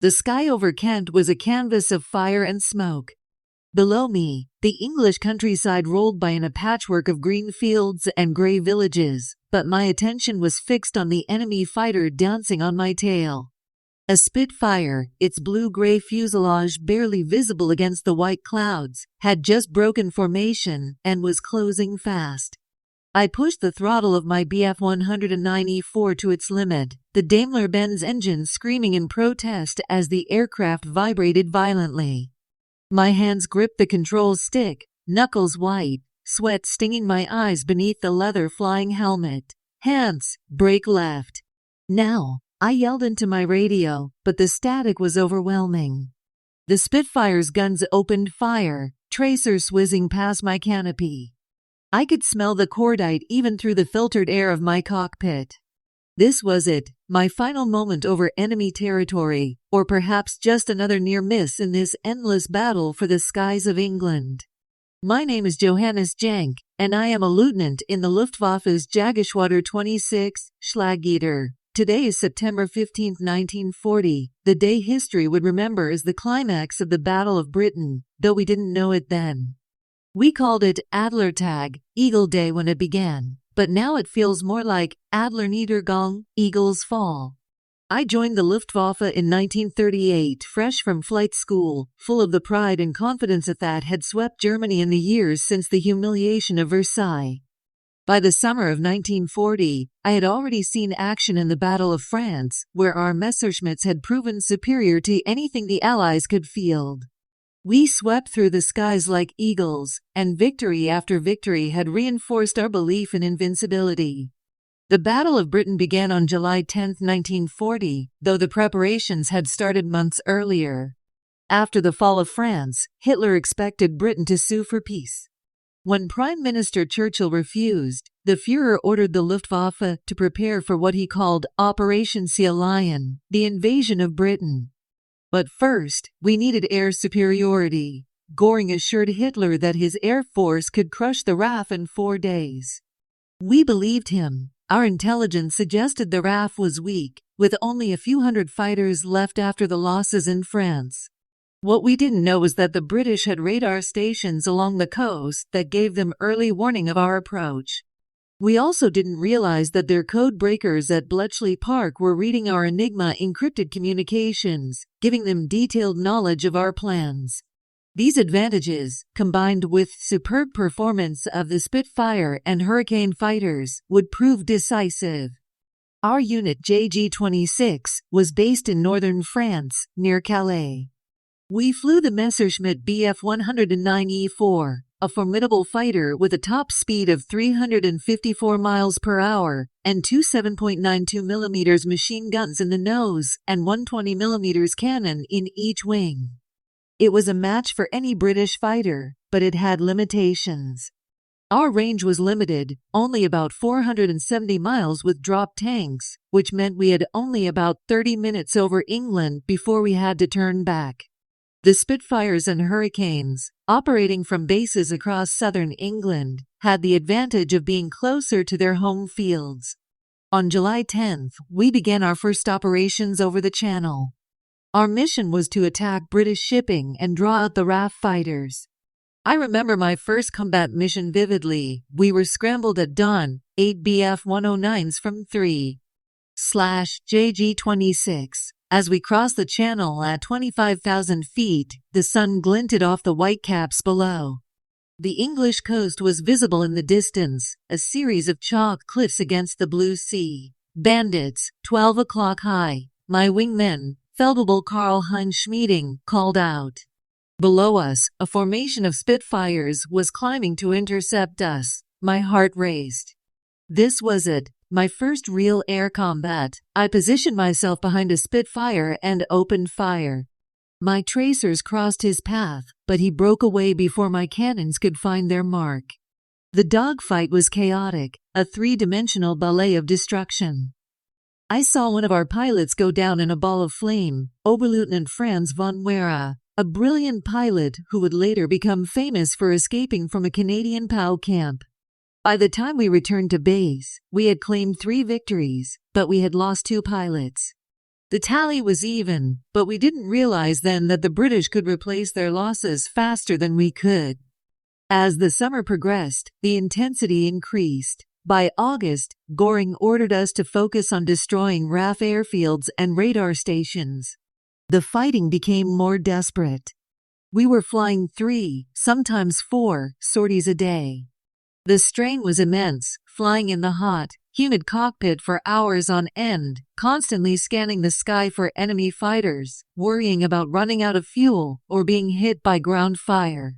The sky over Kent was a canvas of fire and smoke. Below me, the English countryside rolled by in a patchwork of green fields and grey villages, but my attention was fixed on the enemy fighter dancing on my tail. A Spitfire, its blue-grey fuselage barely visible against the white clouds, had just broken formation and was closing fast. I pushed the throttle of my Bf 109E4 to its limit, the Daimler-Benz engine screaming in protest as the aircraft vibrated violently. My hands gripped the control stick, knuckles white, sweat stinging my eyes beneath the leather flying helmet. "Hands, brake left. Now," I yelled into my radio, but the static was overwhelming. The Spitfire's guns opened fire, tracers whizzing past my canopy. I could smell the cordite even through the filtered air of my cockpit. This was it, my final moment over enemy territory, or perhaps just another near miss in this endless battle for the skies of England. My name is Johannes Janke, and I am a lieutenant in the Luftwaffe's Jagdgeschwader 26, Schlageter. Today is September 15, 1940, the day history would remember as the climax of the Battle of Britain, though we didn't know it then. We called it Adlertag, Eagle Day when it began, but now it feels more like Adlerniedergang, Eagle's Fall. I joined the Luftwaffe in 1938, fresh from flight school, full of the pride and confidence that had swept Germany in the years since the humiliation of Versailles. By the summer of 1940, I had already seen action in the Battle of France, where our Messerschmitts had proven superior to anything the Allies could field. We swept through the skies like eagles, and victory after victory had reinforced our belief in invincibility. The Battle of Britain began on July 10, 1940, though the preparations had started months earlier. After the fall of France, Hitler expected Britain to sue for peace. When Prime Minister Churchill refused, the Führer ordered the Luftwaffe to prepare for what he called Operation Sea Lion, the invasion of Britain. But first, we needed air superiority. Göring assured Hitler that his air force could crush the RAF in 4 days. We believed him. Our intelligence suggested the RAF was weak, with only a few hundred fighters left after the losses in France. What we didn't know was that the British had radar stations along the coast that gave them early warning of our approach. We also didn't realize that their code breakers at Bletchley Park were reading our Enigma encrypted communications, giving them detailed knowledge of our plans. These advantages, combined with superb performance of the Spitfire and Hurricane fighters, would prove decisive. Our unit JG-26 was based in northern France, near Calais. We flew the Messerschmitt Bf 109E4, a formidable fighter with a top speed of 354 miles per hour and two 7.92mm machine guns in the nose and 120mm cannon in each wing. It was a match for any British fighter, but it had limitations. Our range was limited, only about 470 miles with drop tanks, which meant we had only about 30 minutes over England before we had to turn back. The Spitfires and Hurricanes, operating from bases across southern England, had the advantage of being closer to their home fields. On July 10th, we began our first operations over the Channel. Our mission was to attack British shipping and draw out the RAF fighters. I remember my first combat mission vividly. We were scrambled at dawn, 8 Bf 109s from 3/JG-26. As we crossed the Channel at 25,000 feet, the sun glinted off the whitecaps below. The English coast was visible in the distance, a series of chalk cliffs against the blue sea. Bandits, 12 o'clock high. My wingman, Feldwebel Karl-Heinz Schmieding, called out. Below us, a formation of Spitfires was climbing to intercept us. My heart raced. This was it. My first real air combat. I positioned myself behind a Spitfire and opened fire. My tracers crossed his path, but he broke away before my cannons could find their mark. The dogfight was chaotic, a three-dimensional ballet of destruction. I saw one of our pilots go down in a ball of flame, Oberleutnant Franz von Wera, a brilliant pilot who would later become famous for escaping from a Canadian POW camp. By the time we returned to base, we had claimed 3 victories, but we had lost 2 pilots. The tally was even, but we didn't realize then that the British could replace their losses faster than we could. As the summer progressed, the intensity increased. By August, Göring ordered us to focus on destroying RAF airfields and radar stations. The fighting became more desperate. We were flying 3, sometimes 4, sorties a day. The strain was immense, flying in the hot, humid cockpit for hours on end, constantly scanning the sky for enemy fighters, worrying about running out of fuel or being hit by ground fire.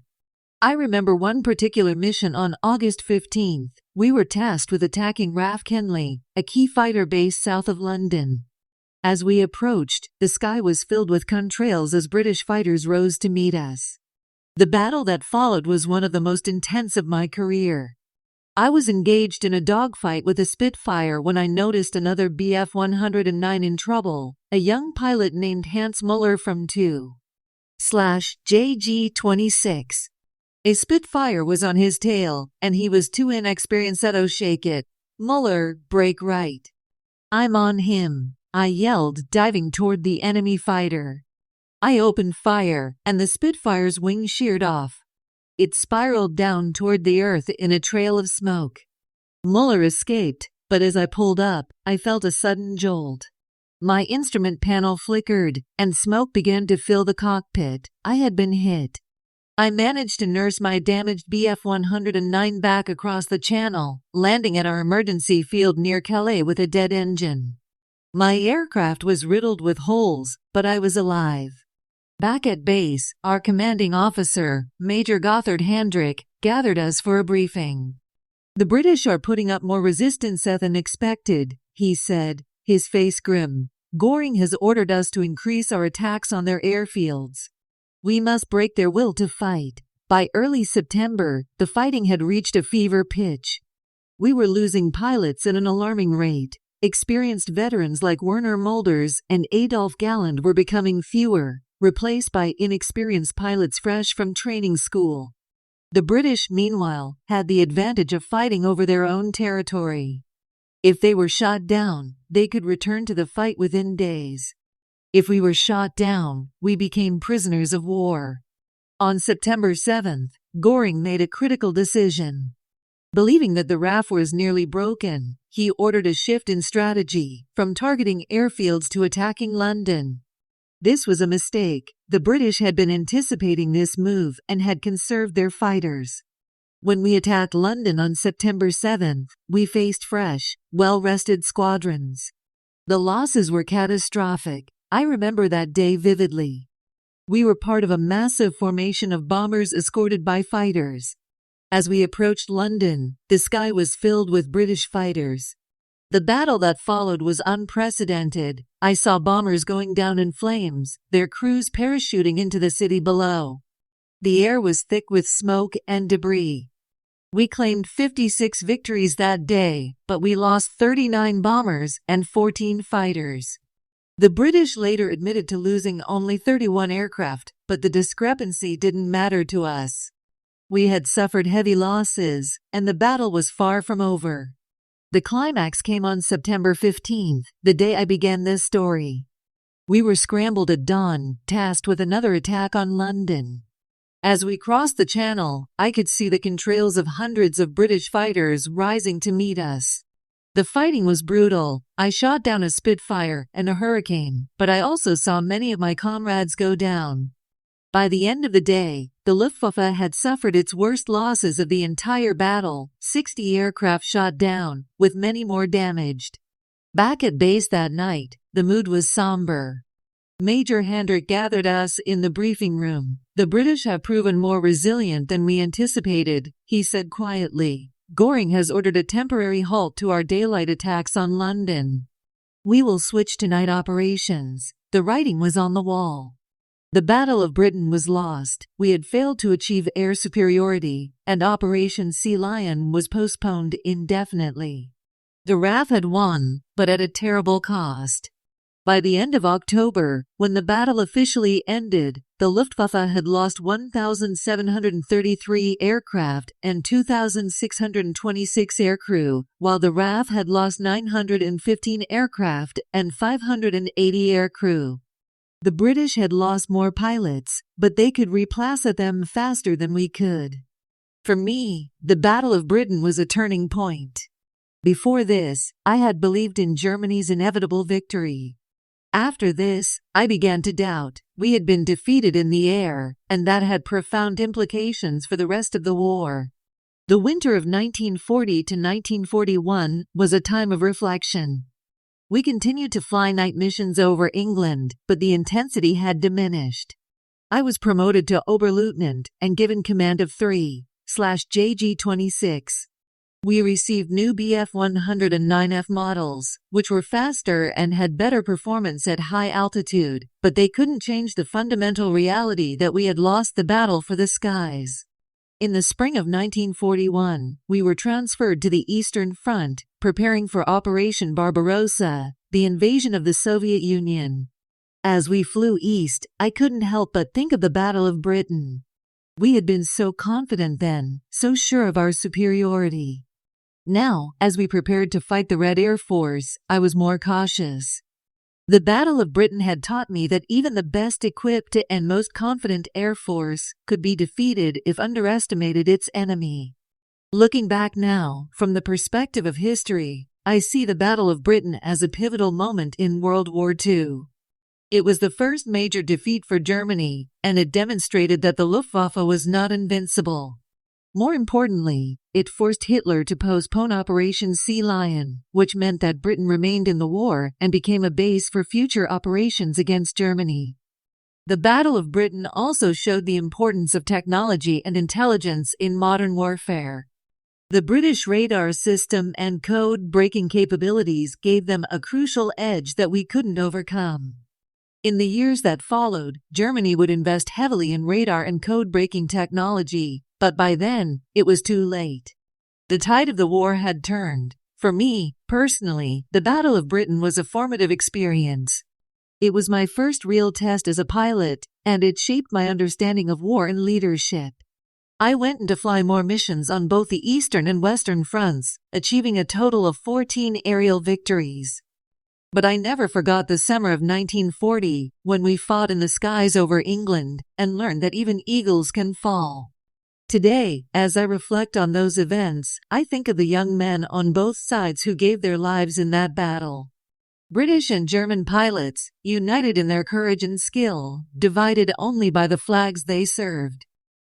I remember one particular mission on August 15th. We were tasked with attacking RAF Kenley, a key fighter base south of London. As we approached, the sky was filled with contrails as British fighters rose to meet us. The battle that followed was one of the most intense of my career. I was engaged in a dogfight with a Spitfire when I noticed another Bf 109 in trouble, a young pilot named Hans Müller from 2/JG26. A Spitfire was on his tail, and he was too inexperienced to shake it. "Müller, break right." "I'm on him," I yelled, diving toward the enemy fighter. I opened fire, and the Spitfire's wing sheared off. It spiraled down toward the earth in a trail of smoke. Müller escaped, but as I pulled up, I felt a sudden jolt. My instrument panel flickered, and smoke began to fill the cockpit. I had been hit. I managed to nurse my damaged Bf 109 back across the channel, landing at our emergency field near Calais with a dead engine. My aircraft was riddled with holes, but I was alive. Back at base, our commanding officer, Major Gothard Hendrick, gathered us for a briefing. "The British are putting up more resistance than expected," he said, his face grim. "Göring has ordered us to increase our attacks on their airfields. We must break their will to fight." By early September, the fighting had reached a fever pitch. We were losing pilots at an alarming rate. Experienced veterans like Werner Mölders and Adolf Galland were becoming fewer, replaced by inexperienced pilots fresh from training school. The British, meanwhile, had the advantage of fighting over their own territory. If they were shot down, they could return to the fight within days. If we were shot down, we became prisoners of war. On September 7th, Göring made a critical decision. Believing that the RAF was nearly broken, he ordered a shift in strategy, from targeting airfields to attacking London. This was a mistake. The British had been anticipating this move and had conserved their fighters. When we attacked London on September 7th, we faced fresh, well-rested squadrons. The losses were catastrophic. I remember that day vividly. We were part of a massive formation of bombers escorted by fighters. As we approached London, the sky was filled with British fighters. The battle that followed was unprecedented. I saw bombers going down in flames, their crews parachuting into the city below. The air was thick with smoke and debris. We claimed 56 victories that day, but we lost 39 bombers and 14 fighters. The British later admitted to losing only 31 aircraft, but the discrepancy didn't matter to us. We had suffered heavy losses, and the battle was far from over. The climax came on September 15th, the day I began this story. We were scrambled at dawn, tasked with another attack on London. As we crossed the channel, I could see the contrails of hundreds of British fighters rising to meet us. The fighting was brutal. I shot down a Spitfire and a Hurricane, but I also saw many of my comrades go down. By the end of the day, the Luftwaffe had suffered its worst losses of the entire battle, 60 aircraft shot down, with many more damaged. Back at base that night, the mood was somber. Major Hendrick gathered us in the briefing room. "The British have proven more resilient than we anticipated," he said quietly. "Göring has ordered a temporary halt to our daylight attacks on London. We will switch to night operations." The writing was on the wall. The Battle of Britain was lost. We had failed to achieve air superiority, and Operation Sea Lion was postponed indefinitely. The RAF had won, but at a terrible cost. By the end of October, when the battle officially ended, the Luftwaffe had lost 1,733 aircraft and 2,626 aircrew, while the RAF had lost 915 aircraft and 580 aircrew. The British had lost more pilots, but they could replace them faster than we could. For me, the Battle of Britain was a turning point. Before this, I had believed in Germany's inevitable victory. After this, I began to doubt. We had been defeated in the air, and that had profound implications for the rest of the war. The winter of 1940 to 1941 was a time of reflection. We continued to fly night missions over England, but the intensity had diminished. I was promoted to Oberleutnant and given command of 3/JG-26. We received new Bf-109F models, which were faster and had better performance at high altitude, but they couldn't change the fundamental reality that we had lost the battle for the skies. In the spring of 1941, we were transferred to the Eastern Front, preparing for Operation Barbarossa, the invasion of the Soviet Union. As we flew east, I couldn't help but think of the Battle of Britain. We had been so confident then, so sure of our superiority. Now, as we prepared to fight the Red Air Force, I was more cautious. The Battle of Britain had taught me that even the best equipped and most confident Air Force could be defeated if underestimated its enemy. Looking back now, from the perspective of history, I see the Battle of Britain as a pivotal moment in World War II. It was the first major defeat for Germany, and it demonstrated that the Luftwaffe was not invincible. More importantly, it forced Hitler to postpone Operation Sea Lion, which meant that Britain remained in the war and became a base for future operations against Germany. The Battle of Britain also showed the importance of technology and intelligence in modern warfare. The British radar system and code-breaking capabilities gave them a crucial edge that we couldn't overcome. In the years that followed, Germany would invest heavily in radar and code-breaking technology, but by then, it was too late. The tide of the war had turned. For me, personally, the Battle of Britain was a formative experience. It was my first real test as a pilot, and it shaped my understanding of war and leadership. I went on to fly more missions on both the Eastern and Western fronts, achieving a total of 14 aerial victories. But I never forgot the summer of 1940, when we fought in the skies over England, and learned that even eagles can fall. Today, as I reflect on those events, I think of the young men on both sides who gave their lives in that battle. British and German pilots, united in their courage and skill, divided only by the flags they served.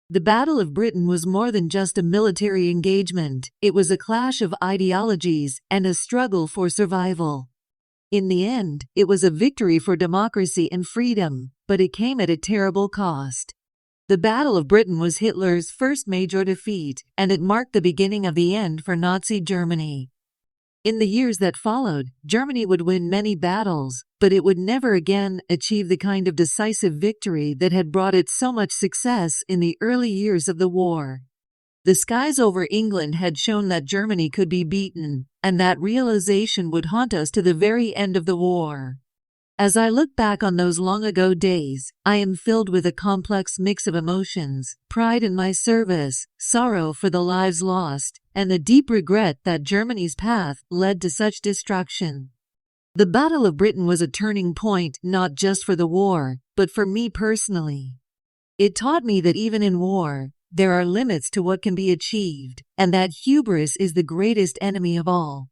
The Battle of Britain was more than just a military engagement. It was a clash of ideologies and a struggle for survival. In the end, it was a victory for democracy and freedom, but it came at a terrible cost. The Battle of Britain was Hitler's first major defeat, and it marked the beginning of the end for Nazi Germany. In the years that followed, Germany would win many battles, but it would never again achieve the kind of decisive victory that had brought it so much success in the early years of the war. The skies over England had shown that Germany could be beaten, and that realization would haunt us to the very end of the war. As I look back on those long-ago days, I am filled with a complex mix of emotions: pride in my service, sorrow for the lives lost, and the deep regret that Germany's path led to such destruction. The Battle of Britain was a turning point not just for the war, but for me personally. It taught me that even in war, there are limits to what can be achieved, and that hubris is the greatest enemy of all.